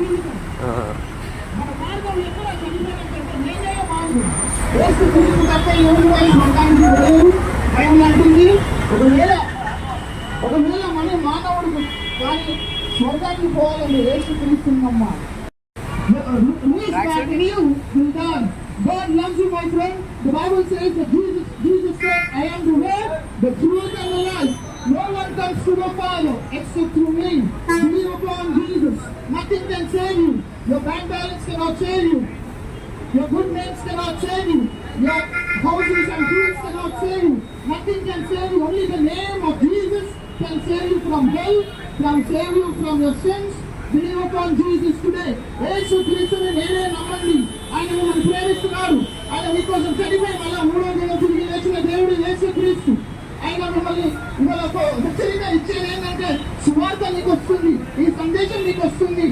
జీవితం. మన మార్గం ఎక్కడ చనిపోయినట్టు నేనే మార్గం. యేసు క్రీస్తు తప్ప ఎవరు అని స్వర్గానికి వెళ్ళలేరు. బైబిల్ అంటుంది ఒకవేళ మన మానవుడు కానీ స్వర్గానికి పోవాలని యేసు క్రీస్తున్నమ్మా. God loves you, my friend. The Bible says that Jesus said, I am the way, the truth and the life. No one comes to the Father except through me. Believe upon Jesus. Nothing can save you. Your bank balance cannot save you. Your good names cannot save you. Your houses and goods cannot save you. Nothing can save you. Only the name of Jesus can save you from hell, can save you from your sins. Believe upon Jesus today. యేసు క్రీస్తుని నేనే నమ్మండి. ఆయన మిమ్మల్ని ప్రేమిస్తున్నారు. ఆయన మీకోసం చనిపోయి మళ్ళా మూడో దినం తిరిగి లేచిన దేవుడు యేసు క్రీస్తు. ఆయన మిమ్మల్ని ఇవాళ హెచ్చరిక ఇచ్చేది ఏంటంటే సువార్త నీకు వస్తుంది, ఈ సందేశం నీకు వస్తుంది.